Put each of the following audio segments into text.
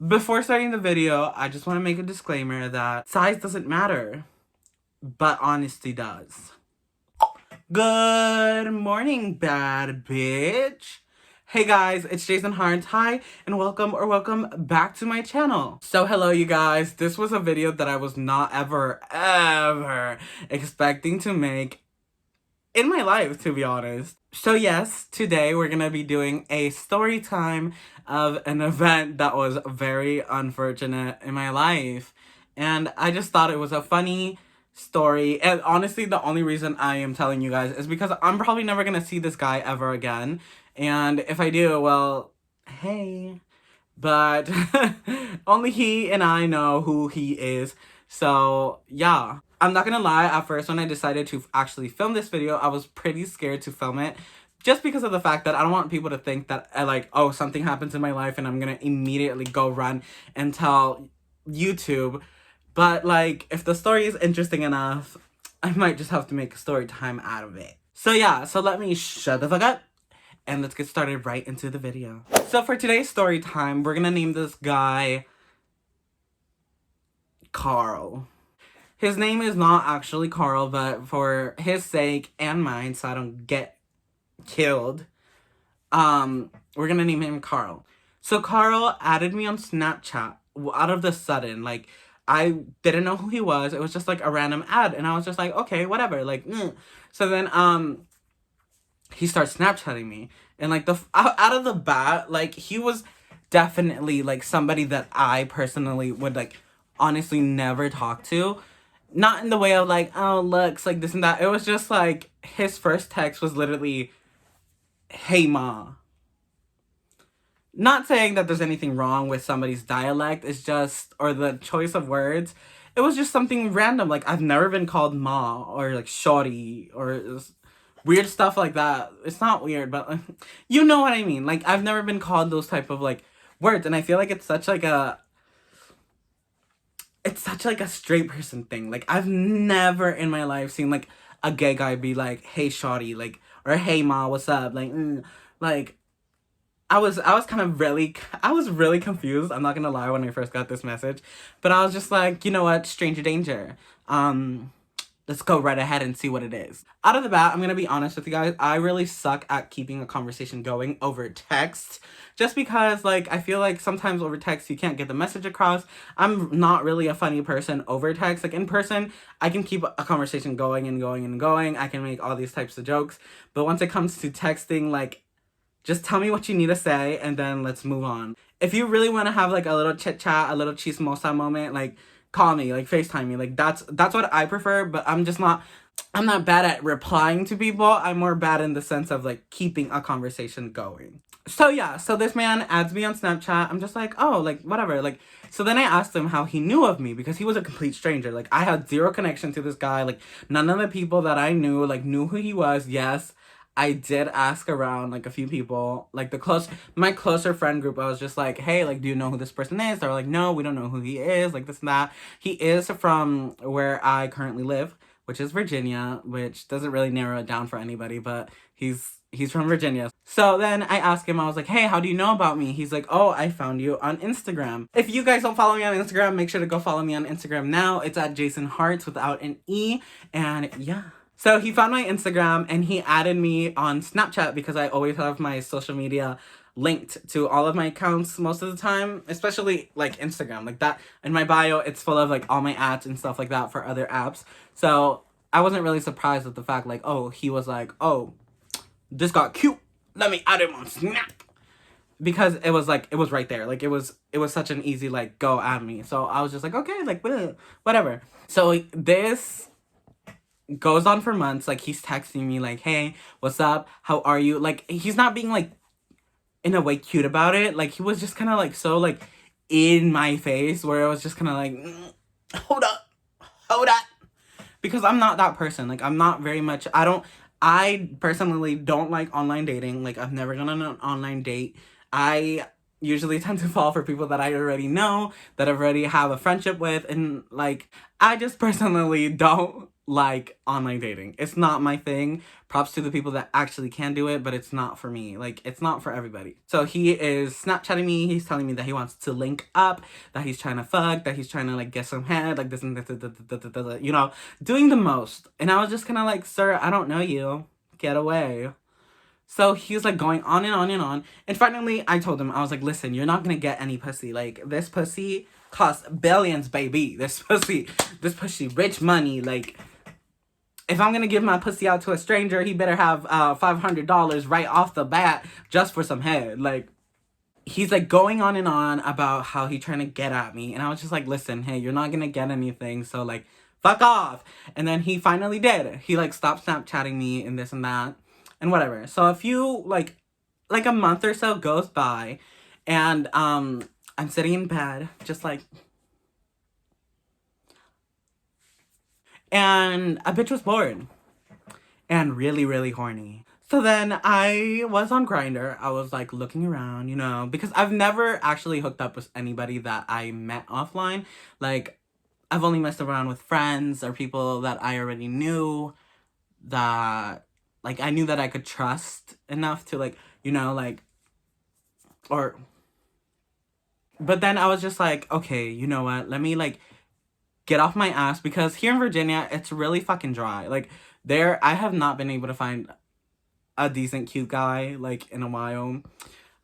Before starting the video, I just want to make a disclaimer that size doesn't matter, but honesty does. Good morning, bad bitch. Hey guys, it's Jason Harns. Hi, and welcome back to my channel. So hello you guys, this was a video that I was not ever expecting to make in my life, to be honest. So yes, today we're gonna be doing a story time of an event that was very unfortunate in my life. And I just thought it was a funny story. And honestly, the only reason I am telling you guys is because I'm probably never gonna see this guy ever again. And if I do, well, hey. But only he and I know who he is. So yeah. I'm not gonna lie, at first when I decided to actually film this video, I was pretty scared to film it. Just because of the fact that I don't want people to think that oh, something happens in my life and I'm gonna immediately go run and tell YouTube. But like, if the story is interesting enough, I might just have to make a story time out of it. So yeah, so let me shut the fuck up and let's get started right into the video. So for today's story time, we're gonna name this guy Carl. His name is not actually Carl, but for his sake and mine, so I don't get killed, we're gonna name him Carl. So Carl added me on Snapchat out of the sudden. Like, I didn't know who he was. It was just like a random ad, and I was just like, okay, whatever. Like, So then, he starts Snapchatting me, and like out of the bat, like he was definitely like somebody that I personally would like honestly never talk to. Not in the way of like, oh, looks, like this and that. It was just like, his first text was literally, hey, ma. Not saying that there's anything wrong with somebody's dialect. It's just, or the choice of words. It was just something random. Like, I've never been called ma or like shorty or weird stuff like that. It's not weird, but like, you know what I mean. Like, I've never been called those type of like words. And I feel like it's such like a straight person thing. Like, I've never in my life seen like a gay guy be like, hey shawty, like, or hey ma, what's up? Like, like, I was really confused. I'm not gonna lie, when I first got this message, but I was just like, you know what, stranger danger. Let's go right ahead and see what it is. Out of the bat, I'm gonna be honest with you guys. I really suck at keeping a conversation going over text. Just because, like, I feel like sometimes over text you can't get the message across. I'm not really a funny person over text. Like, in person, I can keep a conversation going and going and going. I can make all these types of jokes. But once it comes to texting, like, just tell me what you need to say and then let's move on. If you really want to have like a little chit chat, a little chismosa moment, like, call me, like FaceTime me. Like, that's what I prefer, but I'm not bad at replying to people. I'm more bad in the sense of like keeping a conversation going. So yeah, so this man adds me on Snapchat. I'm just like, oh, like, whatever. Like, so then I asked him how he knew of me, because he was a complete stranger. Like, I had zero connection to this guy. Like, none of the people that I knew, like, knew who he was. Yes, I did ask around, like, a few people, like, my closer friend group. I was just like, hey, like, do you know who this person is? They were like, no, we don't know who he is, like, this and that. He is from where I currently live, which is Virginia, which doesn't really narrow it down for anybody, but he's from Virginia. So then I asked him, I was like, hey, how do you know about me? He's like, oh, I found you on Instagram. If you guys don't follow me on Instagram, make sure to go follow me on Instagram now. It's at Jason Harts without an E, and yeah. So he found my Instagram and he added me on Snapchat, because I always have my social media linked to all of my accounts most of the time, especially like Instagram. Like, that in my bio, it's full of like all my ads and stuff like that for other apps. So I wasn't really surprised with the fact, like, oh, he was like, oh, this got cute, let me add him on Snap. Because it was right there. Like, it was such an easy like go at me. So I was just like, okay, like, whatever. So this goes on for months. Like, he's texting me like, hey, what's up, how are you? Like, he's not being like in a way cute about it. Like, he was just kind of like so like in my face, where it was just kind of like, hold up, because I'm not that person. Like, I'm not very much, I personally don't like online dating. Like, I've never gone on an online date. I usually tend to fall for people that I already know, that I already have a friendship with, and like, I just personally don't like online dating. It's not my thing. Props to the people that actually can do it, but it's not for me. Like, it's not for everybody. So he is Snapchatting me. He's telling me that he wants to link up, that he's trying to fuck, that he's trying to like get some head, like this and that, you know, doing the most. And I was just kind of like, sir, I don't know you. Get away. So he was like going on and on and on. And finally, I told him, I was like, listen, you're not gonna get any pussy. Like, this pussy costs billions, baby. This pussy, rich money. Like, if I'm gonna give my pussy out to a stranger, he better have $500 right off the bat just for some head. Like, he's like going on and on about how he's trying to get at me. And I was just like, listen, hey, you're not gonna get anything. So like, fuck off. And then he finally did. He like stopped Snapchatting me and this and that and whatever. So a few like a month or so goes by, and I'm sitting in bed just like, and a bitch was bored and really, really horny. So then I was on Grindr. I was like looking around, you know, because I've never actually hooked up with anybody that I met offline. Like, I've only messed around with friends or people that I already knew, that like I knew that I could trust enough to like, you know, like, or, but then I was just like, okay, you know what, let me like get off my ass, because here in Virginia, it's really fucking dry. Like, there, I have not been able to find a decent cute guy, like, in a while.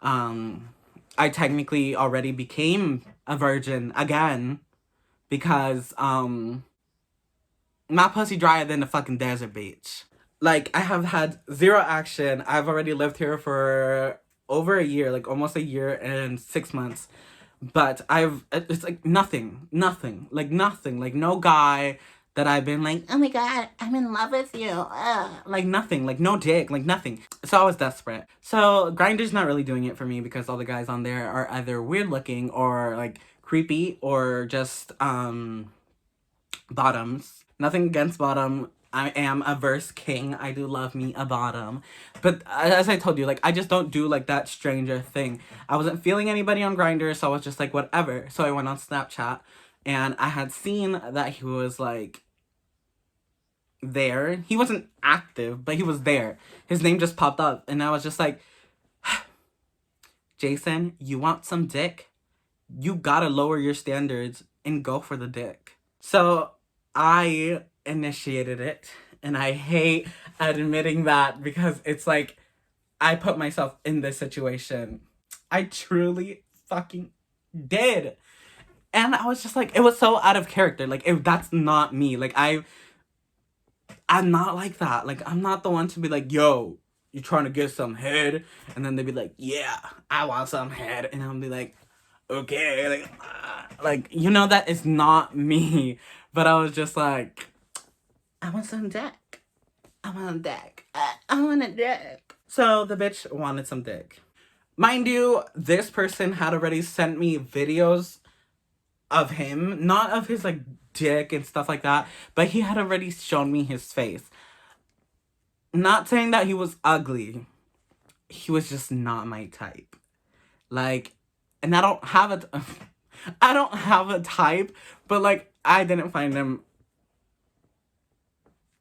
I technically already became a virgin again, because, my pussy drier than the fucking desert, bitch. Like, I have had zero action. I've already lived here for over a year, like, almost a year and 6 months. But it's like nothing, like no guy that I've been like, oh my god, I'm in love with you. Like nothing, like no dick, like nothing. So I was desperate. So Grindr's not really doing it for me, because all the guys on there are either weird looking or like creepy or just bottoms. Nothing against bottom. I am a verse king. I do love me a bottom. But as I told you, like, I just don't do, like, that stranger thing. I wasn't feeling anybody on Grindr, so I was just like, whatever. So I went on Snapchat, and I had seen that he was, like, there. He wasn't active, but he was there. His name just popped up, and I was just like, Jason, you want some dick? You gotta lower your standards and go for the dick. So I initiated it, and I hate admitting that, because it's like I put myself in this situation. I truly fucking did. And I was just like, it was so out of character. Like, that's not me. Like, I'm not like that. Like, I'm not the one to be like, yo, you trying to get some head? And then they'd be like, yeah, I want some head. And I'll be like, okay. Like, you know, that is not me. But I was just like, I want some dick. I want a dick. I want a dick. So the bitch wanted some dick. Mind you, this person had already sent me videos of him, not of his like dick and stuff like that, but he had already shown me his face. Not saying that he was ugly. He was just not my type. Like, and I don't have a type, but like I didn't find him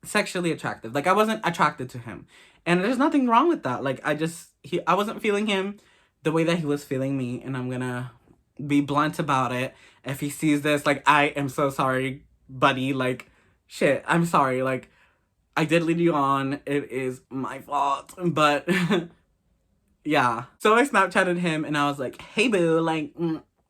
sexually attractive. Like, I wasn't attracted to him. And there's nothing wrong with that. Like, I wasn't feeling him the way that he was feeling me, and I'm gonna be blunt about it. If he sees this, like, I am so sorry, buddy. Like, shit, I'm sorry. Like, I did lead you on. It is my fault. But, yeah. So I Snapchatted him, and I was like, hey, boo, like,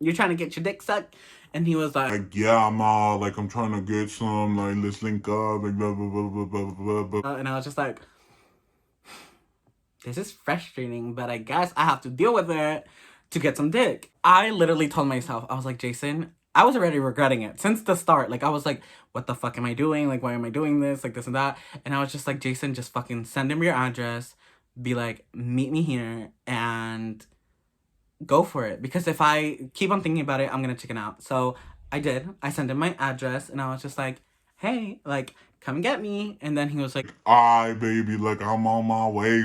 you're trying to get your dick sucked? And he was like, yeah, ma, like, I'm trying to get some, like, let's link up, like, blah, blah, blah, blah, blah, blah, blah. And I was just like, this is frustrating, but I guess I have to deal with it to get some dick. I literally told myself, I was like, Jason, I was already regretting it since the start. Like, I was like, what the fuck am I doing? Like, why am I doing this? Like, this and that. And I was just like, Jason, just fucking send him your address. Be like, meet me here and go for it. Because if I keep on thinking about it, I'm gonna chicken out. So I did. I sent him my address, and I was just like, hey, like, come get me. And then he was like, alright, baby, like, I'm on my way.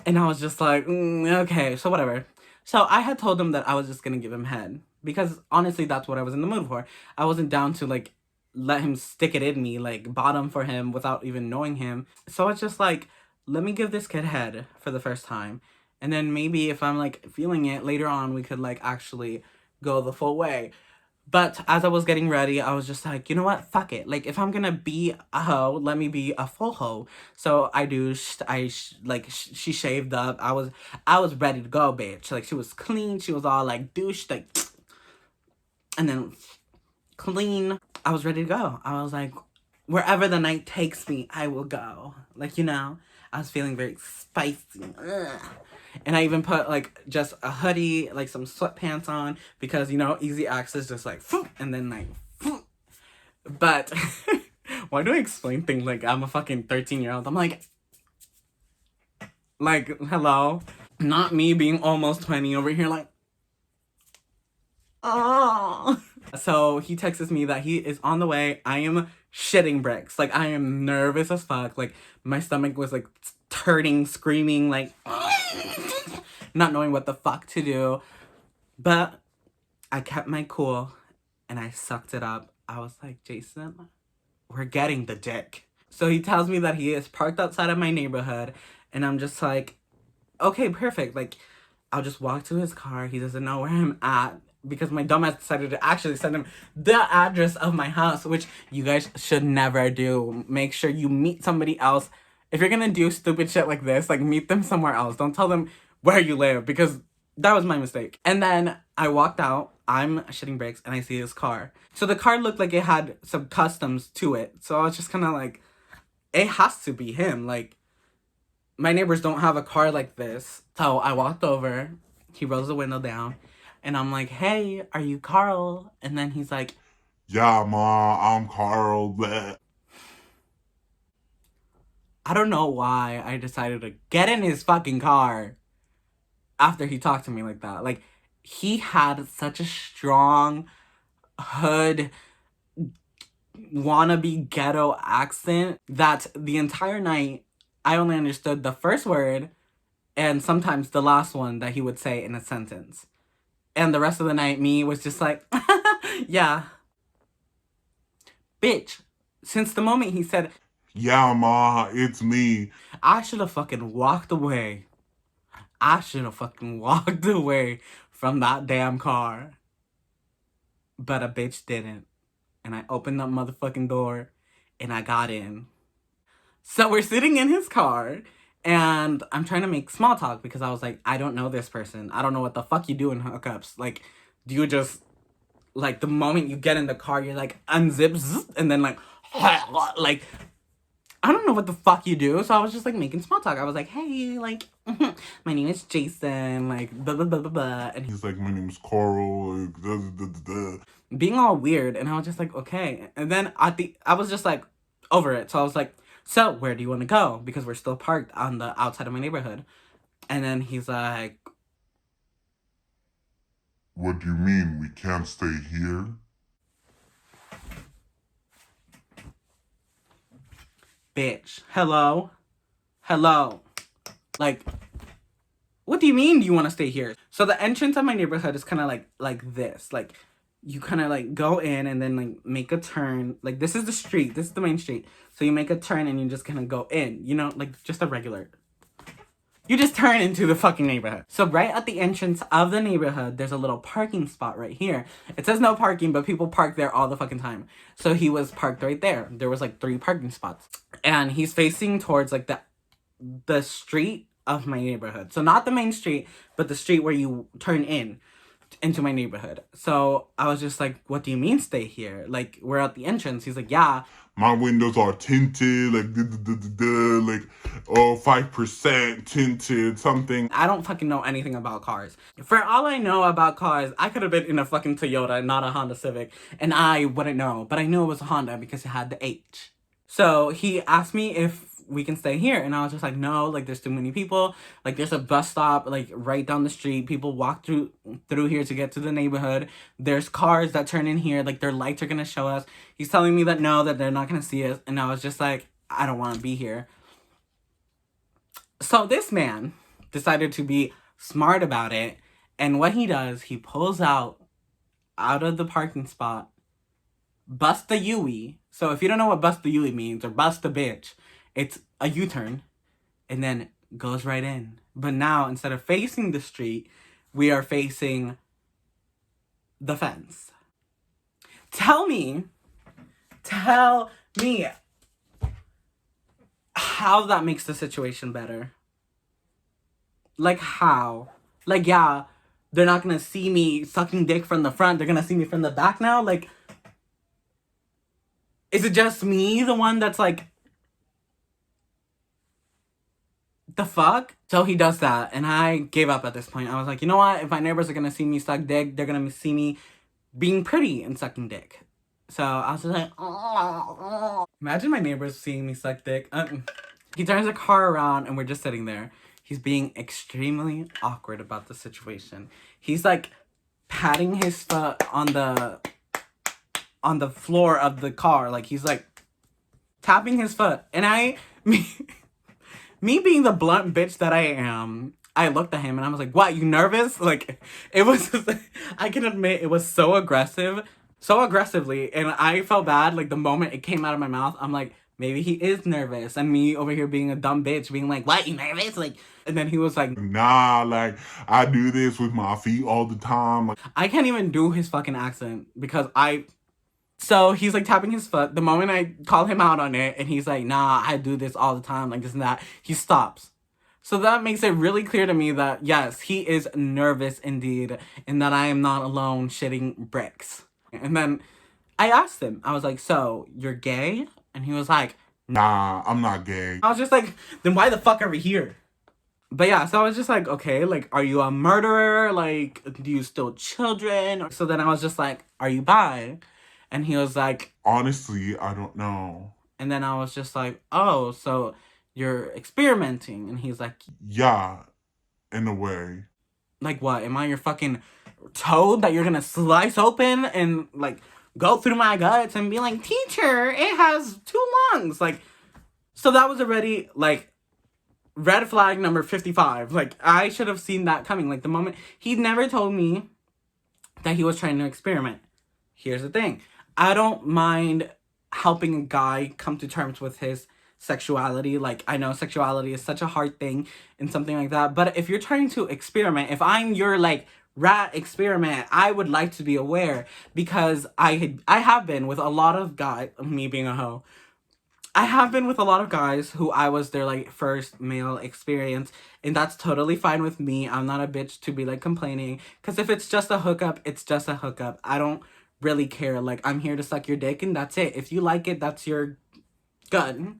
And I was just like, okay, so whatever. So I had told him that I was just gonna give him head, because honestly, that's what I was in the mood for. I wasn't down to like let him stick it in me, like bottom for him without even knowing him. So it's just like, let me give this kid head for the first time. And then maybe if I'm like feeling it later on, we could like actually go the full way. But as I was getting ready, I was just like, you know what? Fuck it. Like, if I'm gonna be a hoe, let me be a full hoe. So I douched. She shaved up. I was ready to go, bitch. Like, she was clean. She was all like douched, like, and then clean. I was ready to go. I was like, wherever the night takes me, I will go. Like, you know, I was feeling very spicy. Ugh. And I even put like just a hoodie, like some sweatpants on because, you know, easy access, just like, and then like, but why do I explain things like I'm a fucking 13-year-old? I'm like, hello? Not me being almost 20 over here, like, oh. So he texts me that he is on the way. I am shitting bricks. Like, I am nervous as fuck. Like, my stomach was like turning, screaming, like, not knowing what the fuck to do. But I kept my cool and I sucked it up. I was like, Jason, we're getting the dick. So he tells me that he is parked outside of my neighborhood. And I'm just like, okay, perfect. Like, I'll just walk to his car. He doesn't know where I'm at because my dumbass decided to actually send him the address of my house, which you guys should never do. Make sure you meet somebody else. If you're gonna do stupid shit like this, like, meet them somewhere else. Don't tell them where you live because that was my mistake. And then I walked out. I'm shitting bricks and I see his car. So the car looked like it had some customs to it. So I was just kind of like, it has to be him. Like, my neighbors don't have a car like this. So I walked over. He rolls the window down. And I'm like, hey, are you Carl? And then he's like, Yeah, ma, I'm Carl. Bleh. I don't know why I decided to get in his fucking car after he talked to me like that. Like, he had such a strong hood wannabe ghetto accent that the entire night I only understood the first word and sometimes the last one that he would say in a sentence. And the rest of the night, me was just like, yeah. Bitch, since the moment he said, Yeah, ma, it's me. I should have fucking walked away. I should have fucking walked away from that damn car. But a bitch didn't. And I opened that motherfucking door and I got in. So we're sitting in his car and I'm trying to make small talk because I was like, I don't know this person. I don't know what the fuck you do in hookups. Like, do you just, like, the moment you get in the car, you're like, unzip, zzz, and then like, like, I don't know what the fuck you do. So I was just like making small talk. I was like, hey, like, my name is Jason, like, blah, blah, blah, blah, blah. And He's like, my name's Carl. Like, being all weird. And I was just like, okay. And then I was just like over it. So I was like, so where do you want to go? Because we're still parked on the outside of my neighborhood. And then he's like, What do you mean we can't stay here? bitch, hello? Hello? Like, what do you mean you want to stay here? So the entrance of my neighborhood is kind of like this. Like, you kind of like go in and then like make a turn. Like, this is the street. This is the main street. So you make a turn and you just kind of go in. You know, like just a regular. You just turn into the fucking neighborhood. So right at the entrance of the neighborhood, there's a little parking spot right here. It says no parking, but people park there all the fucking time. So he was parked right there. There was like 3 parking spots. And he's facing towards like the street of my neighborhood. So not the main street, but the street where you turn into my neighborhood. So I was just like, what do you mean stay here? Like, we're at the entrance. He's like, yeah. My windows are tinted, like, like, 5% tinted, something. I don't fucking know anything about cars. For all I know about cars, I could have been in a fucking Toyota, not a Honda Civic, and I wouldn't know. But I knew it was a Honda because it had the H. So he asked me if we can stay here, and I was just like, no, like, there's too many people. Like, there's a bus stop like right down the street. People walk through here to get to the neighborhood. There's cars that turn in here, like their lights are gonna show us. He's telling me that no, that they're not gonna see us, and I was just like, I don't want to be here. So this man decided to be smart about it, and what he does, he pulls out of the parking spot bust the Yui. So if you don't know what bust the Yui means, or bust the bitch, it's a U-turn and then goes right in. But now, instead of facing the street, we are facing the fence. Tell me how that makes the situation better. Like, how? Like, yeah, they're not gonna see me sucking dick from the front, they're gonna see me from the back now? Like, is it just me, the one that's like, the fuck? So he does that, and I gave up at this point. I was like, you know what? If my neighbors are gonna see me suck dick, they're gonna see me being pretty and sucking dick. So I was just like, oh. Imagine my neighbors seeing me suck dick. He turns the car around, and we're just sitting there. He's being extremely awkward about the situation. He's like patting his foot on the floor of the car. Like, he's like tapping his foot. And me being the blunt bitch that I am, I looked at him and I was like, what, you nervous? Like, it was just, I can admit it was so aggressive, so aggressively, and I felt bad. Like, the moment it came out of my mouth, I'm like, maybe he is nervous. And me over here being a dumb bitch, being like, what, you nervous? Like, and then he was like, nah, like, I do this with my feet all the time. Like, I can't even do his fucking accent because so he's like tapping his foot. The moment I call him out on it and he's like, nah, I do this all the time, like this and that, he stops. So that makes it really clear to me that, yes, he is nervous indeed, and that I am not alone shitting bricks. And then I asked him, I was like, so, you're gay? And he was like, nah, I'm not gay. I was just like, then why the fuck are we here? But yeah, so I was just like, okay, like, are you a murderer? Like, do you steal children? So then I was just like, are you bi? And he was like, honestly, I don't know. And then I was just like, oh, so you're experimenting? And he's like, yeah, in a way. Like, what? Am I your fucking toad that you're gonna slice open and, like, go through my guts and be like, teacher, it has 2 lungs? Like, so that was already, like, red flag number 55. Like, I should have seen that coming. Like, the moment he never told me that he was trying to experiment. Here's the thing. I don't mind helping a guy come to terms with his sexuality. Like, I know sexuality is such a hard thing and something like that. But if you're trying to experiment, if I'm your, like, rat experiment, I would like to be aware. Because I have been with a lot of guys, me being a hoe, I have been with a lot of guys who I was their, like, first male experience. And that's totally fine with me. I'm not a bitch to be, like, complaining. Because if it's just a hookup, it's just a hookup. I don't really care. Like, I'm here to suck your dick and that's it. If you like it, that's your good.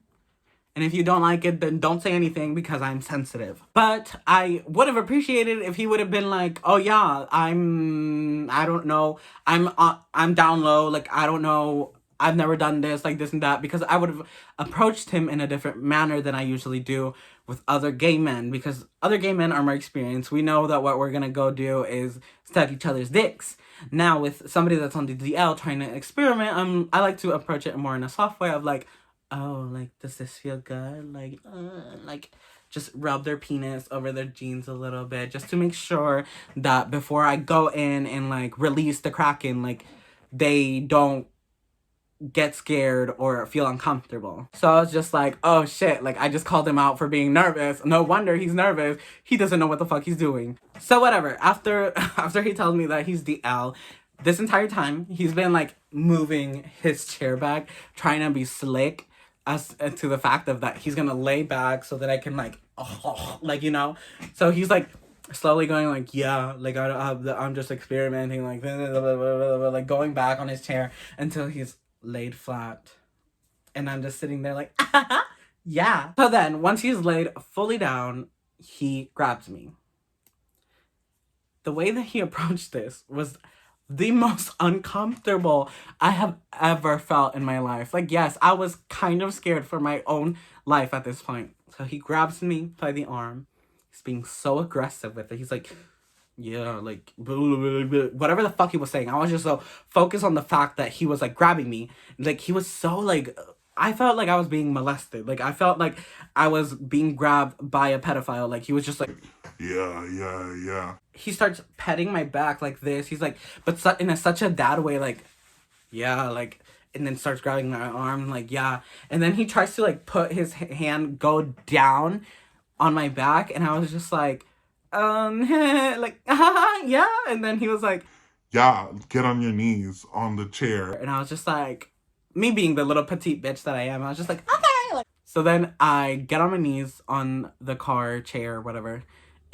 And if you don't like it, then don't say anything because I'm sensitive. But I would have appreciated if he would have been like, oh yeah, I don't know, I'm down low, like, I don't know, I've never done this, like this and that, because I would have approached him in a different manner than I usually do with other gay men, because other gay men are more experienced. We know that what we're gonna go do is suck each other's dicks. Now, with somebody that's on the DL trying to experiment, I like to approach it more in a soft way of like, oh, like, does this feel good? Like, just rub their penis over their jeans a little bit, just to make sure that before I go in and, like, release the Kraken, like, they don't get scared or feel uncomfortable. So I was just like, oh shit, like, I just called him out for being nervous. No wonder he's nervous. He doesn't know what the fuck he's doing. So whatever, after he tells me that he's the L, this entire time, he's been, like, moving his chair back, trying to be slick, as to the fact of that he's gonna lay back so that I can, like, like, you know? So he's, like, slowly going, like, yeah, like, I'm just experimenting, like, like, going back on his chair until he's laid flat. And I'm just sitting there like, yeah. So then, once he's laid fully down, he grabs me. The way that he approached this was the most uncomfortable I have ever felt in my life. Like, yes, I was kind of scared for my own life at this point. So he grabs me by the arm. He's being so aggressive with it. He's like, yeah, like, blah, blah, blah, blah. Whatever the fuck he was saying. I was just so focused on the fact that he was, like, grabbing me. Like, he was so, like, I felt like I was being molested. Like, I felt like I was being grabbed by a pedophile. Like, he was just like, yeah. He starts petting my back like this. He's like, but in such a dad way, like, yeah, like, and then starts grabbing my arm, like, yeah. And then he tries to, like, put his hand, go down on my back, and I was just like, like, yeah. And then he was like, yeah, get on your knees on the chair. and I was just like, me being the little petite bitch that I am, I was just like, okay. Like, so then I get on my knees on the car chair or whatever,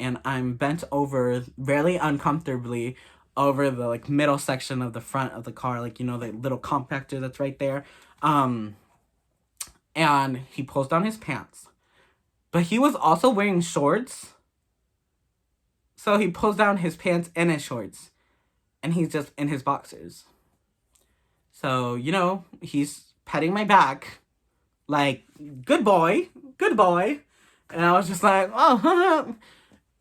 and I'm bent over very uncomfortably over the, like, middle section of the front of the car, like, you know, the little compactor that's right there. And he pulls down his pants. But he was also wearing shorts. So he pulls down his pants and his shorts. And he's just in his boxers. So, you know, he's patting my back. Like, good boy. Good boy. And I was just like, oh.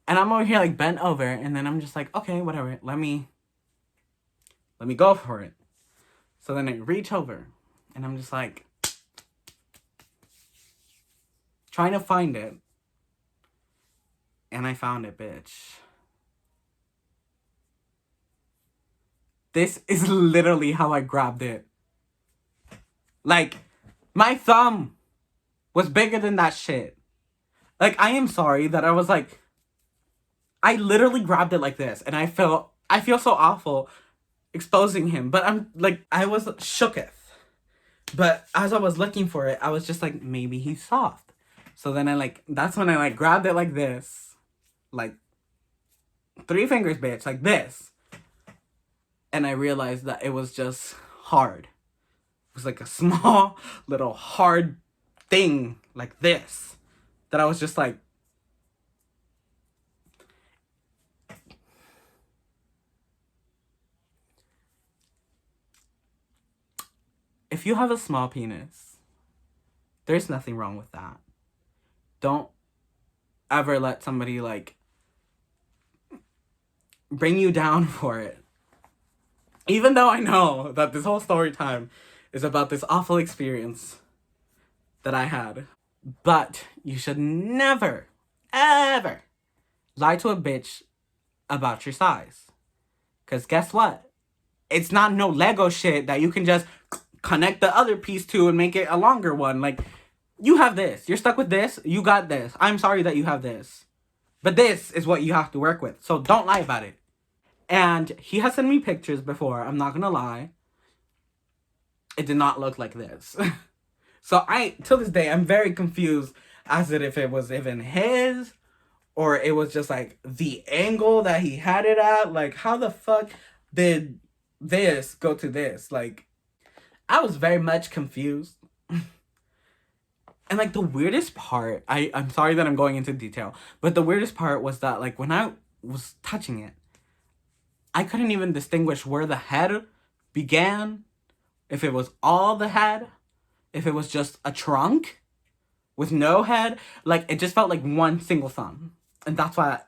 And I'm over here, like, bent over. And then I'm just like, okay, whatever. Let me go for it. So then I reach over. And I'm just like, trying to find it. And I found it, bitch. This is literally how I grabbed it. Like, my thumb was bigger than that shit. Like, I am sorry that I was like, I literally grabbed it like this, and I feel so awful exposing him. But I'm like, I was shooketh. But as I was looking for it, I was just like, maybe he's soft. So then that's when I grabbed it like this. Like, 3 fingers, bitch, like this. And I realized that it was just hard. It was like a small, little hard thing like this. That I was just like... If you have a small penis, there's nothing wrong with that. Don't ever let somebody, like, bring you down for it. Even though I know that this whole story time is about this awful experience that I had. But you should never, ever lie to a bitch about your size. Because guess what? It's not no Lego shit that you can just connect the other piece to and make it a longer one. Like, you have this. You're stuck with this. You got this. I'm sorry that you have this. But this is what you have to work with. So don't lie about it. And he has sent me pictures before. I'm not gonna lie. It did not look like this. So till this day, I'm very confused as to if it was even his or it was just like the angle that he had it at. Like, how the fuck did this go to this? Like, I was very much confused. And like the weirdest part, I'm sorry that I'm going into detail, but the weirdest part was that, like, when I was touching it, I couldn't even distinguish where the head began, if it was all the head, if it was just a trunk with no head. Like, it just felt like one single thumb. And that's why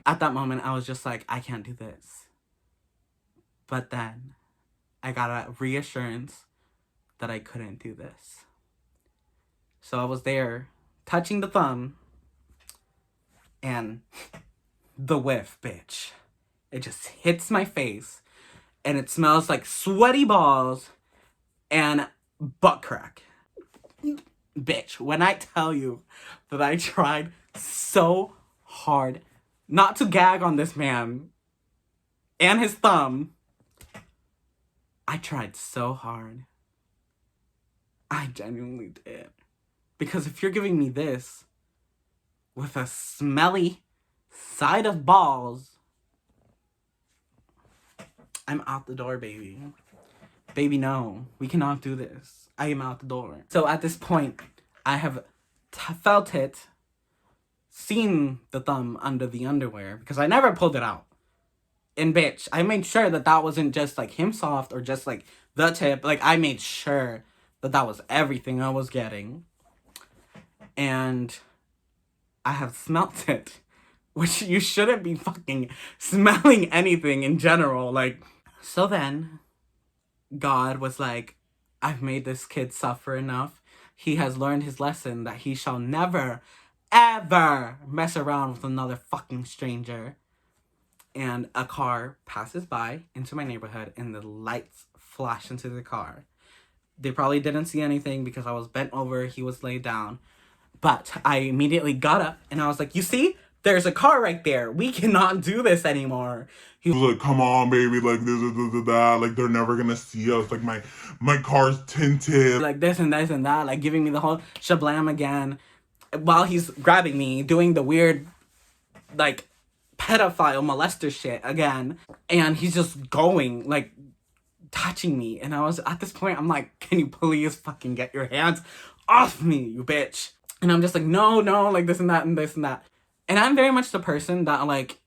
at that moment I was just like, I can't do this. But then I got a reassurance that I couldn't do this. So I was there touching the thumb, and the whiff, bitch. It just hits my face, and it smells like sweaty balls and butt crack. Bitch, when I tell you that I tried so hard not to gag on this man and his thumb, I tried so hard. I genuinely did. Because if you're giving me this with a smelly side of balls, I'm out the door, baby. Baby, no. We cannot do this. I am out the door. So at this point, I have felt it, seen the thumb under the underwear, because I never pulled it out. And bitch, I made sure that that wasn't just like him soft or just like the tip. Like, I made sure that that was everything I was getting. And I have smelt it, which you shouldn't be fucking smelling anything in general. Like, so then God was like, I've made this kid suffer enough. He has learned his lesson that he shall never, ever mess around with another fucking stranger. and a car passes by into my neighborhood and the lights flash into the car. They probably didn't see anything because I was bent over, he was laid down. But I immediately got up and I was like, you see? There's a car right there. We cannot do this anymore. He was like, come on, baby, like this, that, like they're never gonna see us. Like my car's tinted. Like this and this and that, like giving me the whole shablam again. While he's grabbing me, doing the weird, like, pedophile molester shit again. And he's just going, like, touching me. And I was, at this point, I'm like, can you please fucking get your hands off me, you bitch? And I'm just like, no, like this and that and this and that. And I'm very much the person that, like,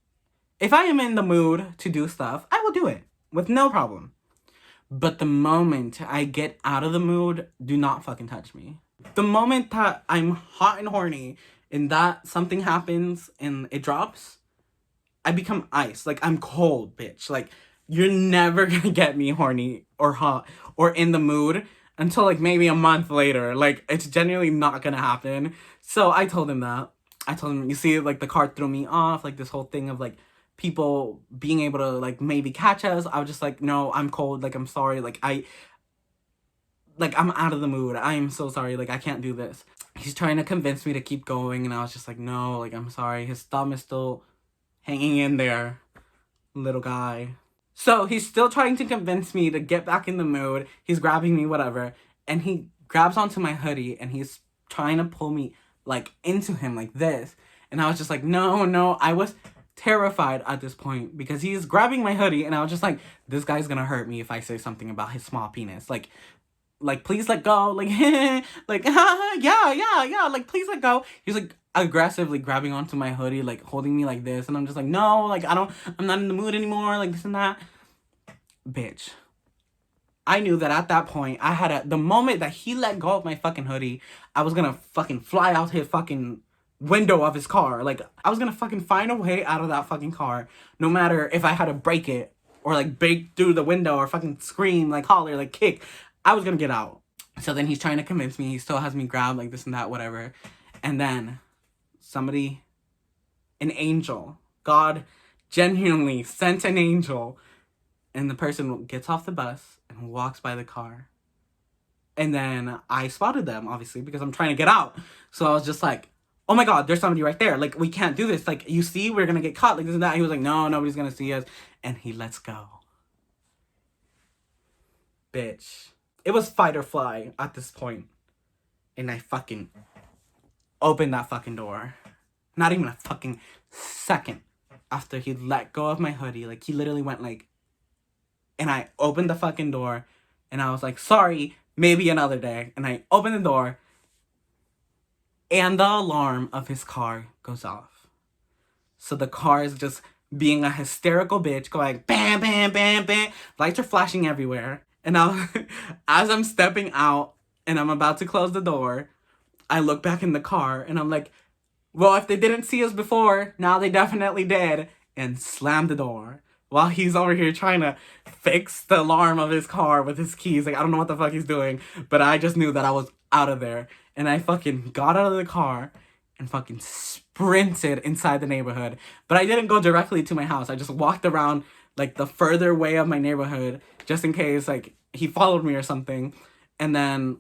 if I am in the mood to do stuff, I will do it with no problem. But the moment I get out of the mood, do not fucking touch me. The moment that I'm hot and horny and that something happens and it drops, I become ice. Like, I'm cold, bitch. Like, you're never gonna get me horny or hot or in the mood until, like, maybe a month later. Like, it's genuinely not gonna happen. So I told him that. I told him, you see, like, the car threw me off. Like, this whole thing of, like, people being able to, like, maybe catch us. I was just like, no, I'm cold. Like, I'm sorry. Like, I'm out of the mood. I am so sorry. Like, I can't do this. He's trying to convince me to keep going. And I was just like, no, like, I'm sorry. His thumb is still hanging in there. Little guy. So he's still trying to convince me to get back in the mood. He's grabbing me, whatever. And he grabs onto my hoodie and he's trying to pull me, like, into him like this. And I was just like, no. I was terrified at this point because he's grabbing my hoodie and I was just like, this guy's gonna hurt me if I say something about his small penis. Like, please let go. Like, like, yeah. Like, please let go. He's, like, aggressively grabbing onto my hoodie, like, holding me like this. And I'm just like, no, like, I'm not in the mood anymore. Like, this and that. Bitch. I knew that at that point, the moment that he let go of my fucking hoodie, I was gonna fucking fly out his fucking window of his car. Like, I was gonna fucking find a way out of that fucking car, no matter if I had to break it, or, like, break through the window, or fucking scream, like, holler, like, kick. I was gonna get out. So then he's trying to convince me. He still has me grabbed, like, this and that, whatever. And then somebody, an angel, God genuinely sent an angel, and the person gets off the bus and walks by the car. And then I spotted them, obviously, because I'm trying to get out. So I was just like, oh my God, there's somebody right there. Like, we can't do this. Like, you see, we're gonna get caught, like this and that. He was like, no, nobody's gonna see us. And he lets go. Bitch. It was fight or fly at this point. And I fucking opened that fucking door. Not even a fucking second after he let go of my hoodie. Like, he literally went like... And I opened the fucking door. And I was like, sorry, maybe another day. And I opened the door. And the alarm of his car goes off. So the car is just being a hysterical bitch, going bam, bam, bam, bam. Lights are flashing everywhere. And now, as I'm stepping out and I'm about to close the door, I look back in the car and I'm like, well, if they didn't see us before, now they definitely did. And slam the door. While he's over here trying to fix the alarm of his car with his keys. Like, I don't know what the fuck he's doing. But I just knew that I was out of there. And I fucking got out of the car and fucking sprinted inside the neighborhood. But I didn't go directly to my house. I just walked around, like, the further way of my neighborhood. Just in case, like, he followed me or something. And then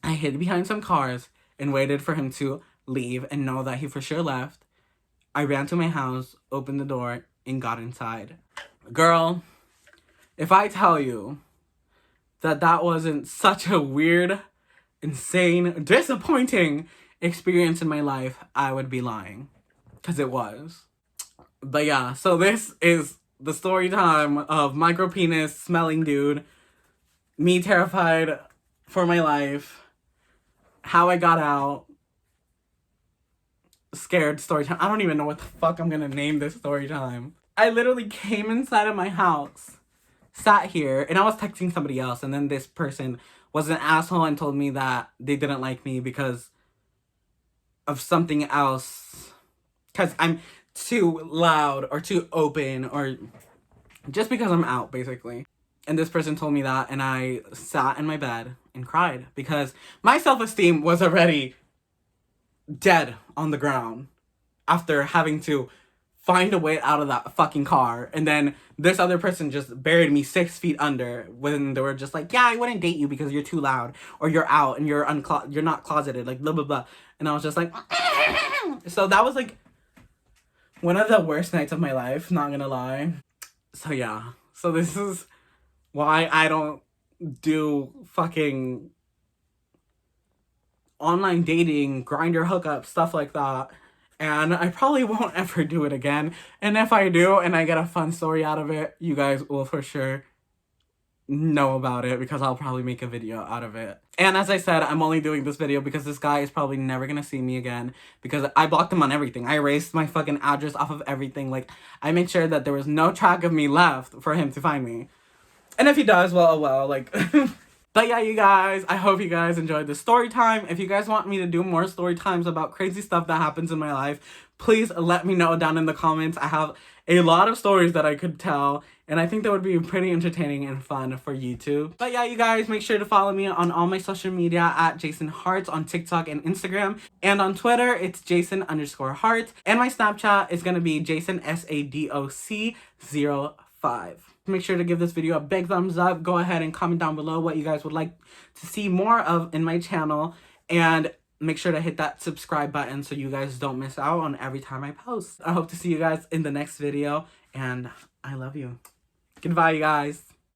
I hid behind some cars and waited for him to leave and know that he for sure left. I ran to my house, opened the door, and got inside. Girl, if I tell you that that wasn't such a weird, insane, disappointing experience in my life, I would be lying. Because it was. But yeah, so this is the story time of micro penis smelling dude. Me terrified for my life. How I got out. Scared story time. I don't even know what the fuck I'm gonna name this story time. I literally came inside of my house, sat here, and I was texting somebody else, and then this person was an asshole and told me that they didn't like me because of something else. Because I'm too loud or too open or just because I'm out, basically. And this person told me that, and I sat in my bed and cried because my self-esteem was already dead on the ground after having to find a way out of that fucking car. And then this other person just buried me 6 feet under when they were just like, yeah, I wouldn't date you because you're too loud, or you're out and you're not closeted, like blah blah blah. And I was just like, so that was like one of the worst nights of my life, not gonna lie. So yeah, so this is why I don't do fucking online dating, grinder hookup, stuff like that. And I probably won't ever do it again. And if I do and I get a fun story out of it, you guys will for sure know about it because I'll probably make a video out of it. And as I said, I'm only doing this video because this guy is probably never gonna see me again because I blocked him on everything. I erased my fucking address off of everything. Like, I made sure that there was no track of me left for him to find me. And if he does, well, oh well, like... But yeah, you guys, I hope you guys enjoyed the story time. If you guys want me to do more story times about crazy stuff that happens in my life, please let me know down in the comments. I have a lot of stories that I could tell, and I think that would be pretty entertaining and fun for YouTube. But yeah, you guys, make sure to follow me on all my social media at Jason Hearts on TikTok and Instagram. And on Twitter, it's Jason_Hearts. And my Snapchat is going to be Jason SADOC05. Make sure to give this video a big thumbs up. Go ahead and comment down below what you guys would like to see more of in my channel. And make sure to hit that subscribe button so you guys don't miss out on every time I post. I hope to see you guys in the next video. And I love you. Goodbye, you guys.